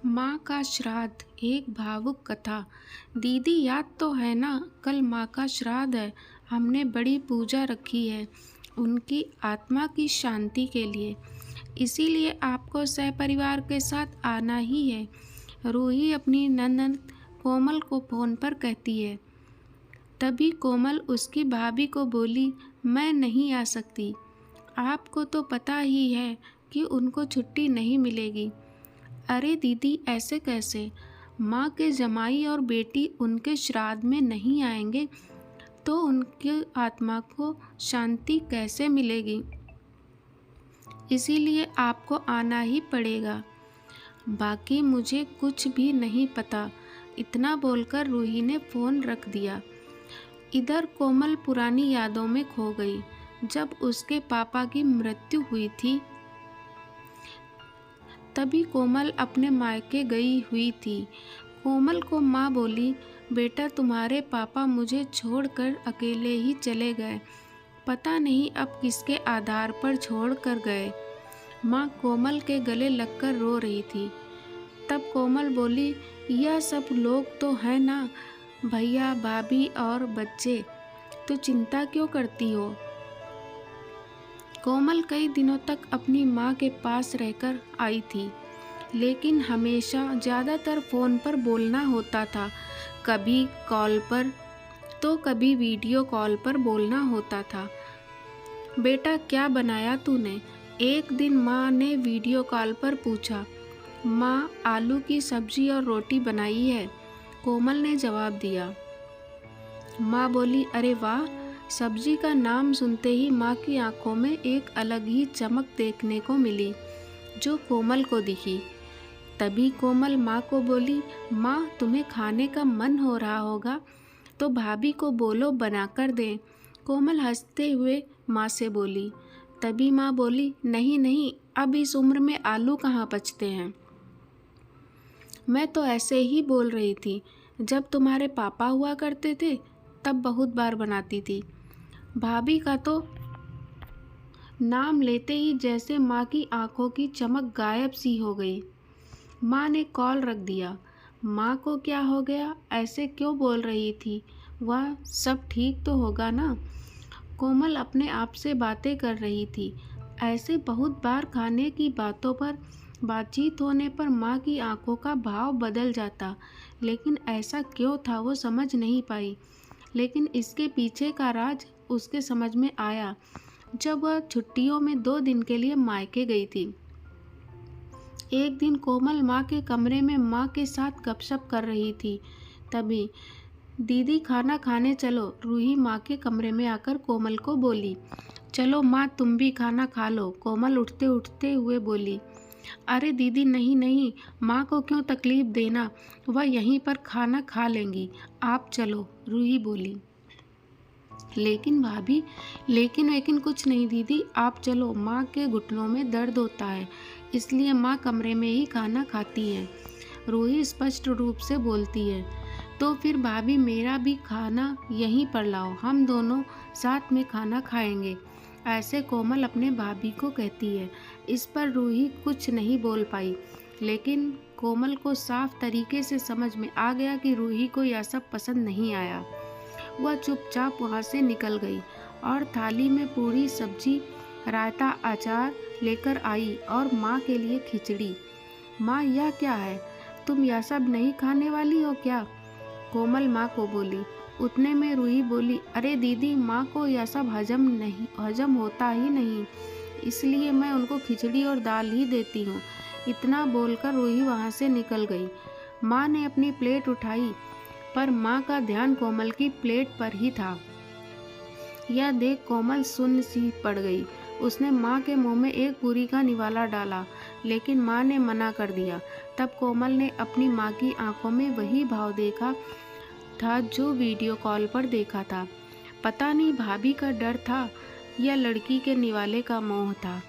माँ का श्राद्ध, एक भावुक कथा। दीदी याद तो है ना, कल माँ का श्राद्ध है। हमने बड़ी पूजा रखी है उनकी आत्मा की शांति के लिए, इसीलिए आपको सहपरिवार के साथ आना ही है। रूही अपनी ननद कोमल को फोन पर कहती है। तभी कोमल उसकी भाभी को बोली, मैं नहीं आ सकती। आपको तो पता ही है कि उनको छुट्टी नहीं मिलेगी। अरे दीदी, ऐसे कैसे? माँ के जमाई और बेटी उनके श्राद्ध में नहीं आएंगे तो उनकी आत्मा को शांति कैसे मिलेगी? इसीलिए आपको आना ही पड़ेगा। बाकी मुझे कुछ भी नहीं पता। इतना बोलकर रूही ने फ़ोन रख दिया। इधर कोमल पुरानी यादों में खो गई। जब उसके पापा की मृत्यु हुई थी तभी कोमल अपने मायके गई हुई थी। कोमल को माँ बोली, बेटा तुम्हारे पापा मुझे छोड़कर अकेले ही चले गए। पता नहीं अब किसके आधार पर छोड़ कर गए। माँ कोमल के गले लगकर रो रही थी। तब कोमल बोली, यह सब लोग तो हैं ना, भैया भाभी और बच्चे, तो चिंता क्यों करती हो? कोमल कई दिनों तक अपनी माँ के पास रहकर आई थी, लेकिन हमेशा ज़्यादातर फ़ोन पर बोलना होता था। कभी कॉल पर तो कभी वीडियो कॉल पर बोलना होता था। बेटा क्या बनाया तूने? एक दिन माँ ने वीडियो कॉल पर पूछा। माँ, आलू की सब्जी और रोटी बनाई है, कोमल ने जवाब दिया। माँ बोली, अरे वाह। सब्जी का नाम सुनते ही माँ की आंखों में एक अलग ही चमक देखने को मिली, जो कोमल को दिखी। तभी कोमल माँ को बोली, माँ तुम्हें खाने का मन हो रहा होगा तो भाभी को बोलो बनाकर दें। कोमल हंसते हुए माँ से बोली। तभी माँ बोली, नहीं नहीं, अब इस उम्र में आलू कहाँ पचते हैं। मैं तो ऐसे ही बोल रही थी। जब तुम्हारे पापा हुआ करते थे तब बहुत बार बनाती थी। भाभी का तो नाम लेते ही जैसे माँ की आंखों की चमक गायब सी हो गई। माँ ने कॉल रख दिया। माँ को क्या हो गया? ऐसे क्यों बोल रही थी? वह सब ठीक तो होगा ना? कोमल अपने आप से बातें कर रही थी। ऐसे बहुत बार खाने की बातों पर बातचीत होने पर माँ की आंखों का भाव बदल जाता, लेकिन ऐसा क्यों था वो समझ नहीं पाई। लेकिन इसके पीछे का राज उसके समझ में आया जब वह छुट्टियों में 2 दिन के लिए मायके गई थी। एक दिन कोमल माँ के कमरे में माँ के साथ गपशप कर रही थी। तभी, दीदी खाना खाने चलो, रूही माँ के कमरे में आकर कोमल को बोली। चलो माँ, तुम भी खाना खा लो, कोमल उठते उठते हुए बोली। अरे दीदी, नहीं नहीं, माँ को क्यों तकलीफ देना, वह यहीं पर खाना खा लेंगी, आप चलो, रूही बोली। लेकिन भाभी, लेकिन कुछ नहीं दीदी, आप चलो, माँ के घुटनों में दर्द होता है, इसलिए माँ कमरे में ही खाना खाती हैं, रूही स्पष्ट रूप से बोलती है। तो फिर भाभी, मेरा भी खाना यहीं पर लाओ, हम दोनों साथ में खाना खाएंगे, ऐसे कोमल अपने भाभी को कहती है। इस पर रूही कुछ नहीं बोल पाई, लेकिन कोमल को साफ तरीके से समझ में आ गया कि रूही को यह सब पसंद नहीं आया। वह चुपचाप वहाँ से निकल गई और थाली में पूरी सब्जी, रायता, अचार लेकर आई और माँ के लिए खिचड़ी। माँ, यह क्या है? तुम यह सब नहीं खाने वाली हो क्या? कोमल माँ को बोली। उतने में रूही बोली, अरे दीदी, माँ को यह सब हजम होता ही नहीं, इसलिए मैं उनको खिचड़ी और दाल ही देती हूँ। इतना बोलकर रूही वहाँ से निकल गई। माँ ने अपनी प्लेट उठाई, पर माँ का ध्यान कोमल की प्लेट पर ही था। यह देख कोमल सुन्न सी पड़ गई। उसने माँ के मुंह में एक पूरी का निवाला डाला, लेकिन माँ ने मना कर दिया। तब कोमल ने अपनी माँ की आंखों में वही भाव देखा था जो वीडियो कॉल पर देखा था। पता नहीं भाभी का डर था या लड़की के निवाले का मोह था।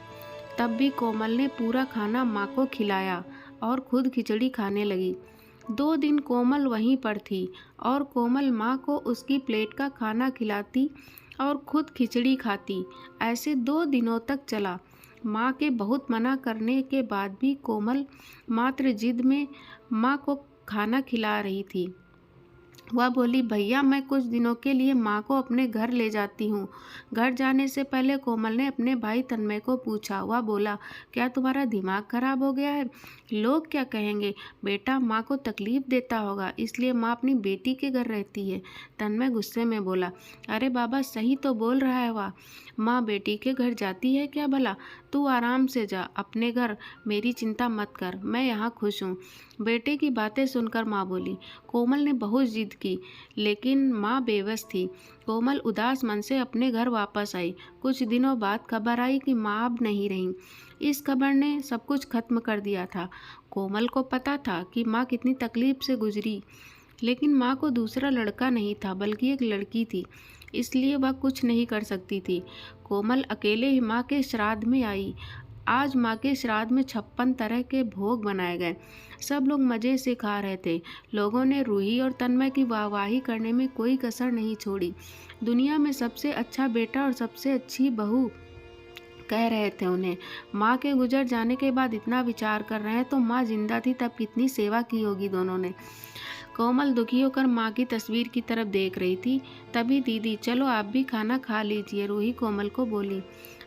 तब भी कोमल ने पूरा खाना माँ को खिलाया और खुद खिचड़ी खाने लगी। 2 दिन कोमल वहीं पर थी और कोमल माँ को उसकी प्लेट का खाना खिलाती और खुद खिचड़ी खाती। ऐसे 2 दिनों तक चला। माँ के बहुत मना करने के बाद भी कोमल मात्र जिद में माँ को खाना खिला रही थी। वह बोली, भैया मैं कुछ दिनों के लिए माँ को अपने घर ले जाती हूँ। घर जाने से पहले कोमल ने अपने भाई तन्मय को पूछा। वह बोला, क्या तुम्हारा दिमाग खराब हो गया है? लोग क्या कहेंगे? बेटा, माँ को तकलीफ देता होगा, इसलिए माँ अपनी बेटी के घर रहती है। तन्मय गुस्से में बोला, अरे बाबा, सही तो बोल रहा है वह। माँ बेटी के घर जाती है क्या भला? तू आराम से जा अपने घर, मेरी चिंता मत कर, मैं यहाँ खुश हूँ। बेटे की बातें सुनकर माँ बोली। कोमल ने बहुत जिद की, लेकिन माँ बेबस थी। कोमल उदास मन से अपने घर वापस आई। कुछ दिनों बाद खबर आई कि माँ अब नहीं रही। इस खबर ने सब कुछ खत्म कर दिया था। कोमल को पता था कि माँ कितनी तकलीफ से गुजरी, लेकिन माँ को दूसरा लड़का नहीं था, बल्कि एक लड़की थी, इसलिए वह कुछ नहीं कर सकती थी। कोमल अकेले ही माँ के श्राद्ध में आई। आज माँ के श्राद्ध में 56 तरह के भोग बनाए गए। सब लोग मज़े से खा रहे थे। लोगों ने रूही और तन्मय की वाहवाही करने में कोई कसर नहीं छोड़ी। दुनिया में सबसे अच्छा बेटा और सबसे अच्छी बहू कह रहे थे उन्हें। माँ के गुजर जाने के बाद इतना विचार कर रहे हैं तो माँ जिंदा थी तब कितनी सेवा की होगी दोनों ने। कोमल दुखी होकर माँ की तस्वीर की तरफ देख रही थी। तभी दीदी, चलो आप भी खाना खा लीजिए, रूही कोमल को बोली,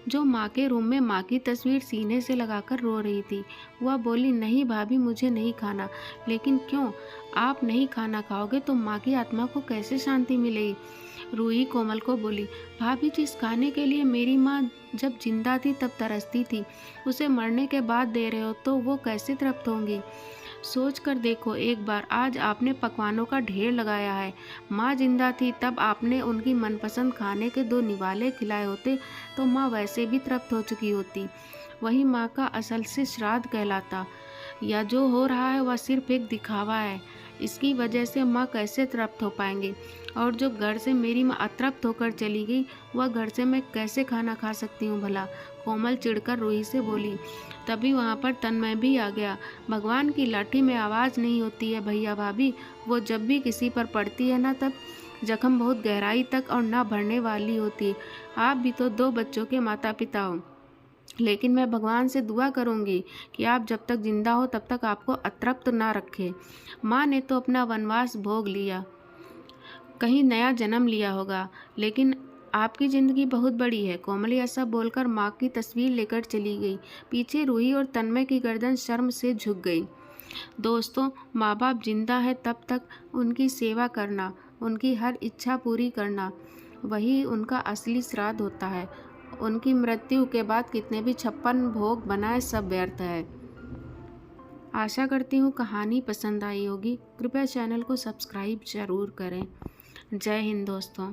जो माँ के रूम में माँ की तस्वीर सीने से लगाकर रो रही थी। वह बोली, नहीं भाभी, मुझे नहीं खाना। लेकिन क्यों? आप नहीं खाना खाओगे तो माँ की आत्मा को कैसे शांति मिलेगी? रूही कोमल को बोली, भाभी, जिस खाने के लिए मेरी माँ जब जिंदा थी तब तरसती थी, उसे मरने के बाद दे रहे हो तो वो कैसे तृप्त होंगी? सोच कर देखो एक बार, आज आपने पकवानों का ढेर लगाया है। माँ जिंदा थी तब आपने उनकी मनपसंद खाने के 2 निवाले खिलाए होते तो माँ वैसे भी तृप्त हो चुकी होती। वही माँ का असल से श्राद्ध कहलाता। या जो हो रहा है वह सिर्फ एक दिखावा है। इसकी वजह से माँ कैसे तृप्त हो पाएंगी? और जो घर से मेरी माँ अतृप्त होकर चली गई, वह घर से मैं कैसे खाना खा सकती हूँ भला? कोमल चिढ़कर रूही से बोली। तभी वहाँ पर तन्मय भी आ गया। भगवान की लाठी में आवाज़ नहीं होती है भैया भाभी, वो जब भी किसी पर पड़ती है ना, तब जख्म बहुत गहराई तक और ना भरने वाली होती है। आप भी तो 2 बच्चों के माता पिता हो, लेकिन मैं भगवान से दुआ करूंगी कि आप जब तक जिंदा हो तब तक आपको अतृप्त ना रखे। माँ ने तो अपना वनवास भोग लिया, कहीं नया जन्म लिया होगा, लेकिन आपकी ज़िंदगी बहुत बड़ी है। कोमल ऐसा बोलकर माँ की तस्वीर लेकर चली गई। पीछे रूही और तन्मय की गर्दन शर्म से झुक गई। दोस्तों, माँ बाप जिंदा है तब तक उनकी सेवा करना, उनकी हर इच्छा पूरी करना, वही उनका असली श्राद्ध होता है। उनकी मृत्यु के बाद कितने भी 56 भोग बनाए, सब व्यर्थ है। आशा करती हूँ कहानी पसंद आई होगी। कृपया चैनल को सब्सक्राइब जरूर करें। जय हिंद दोस्तों।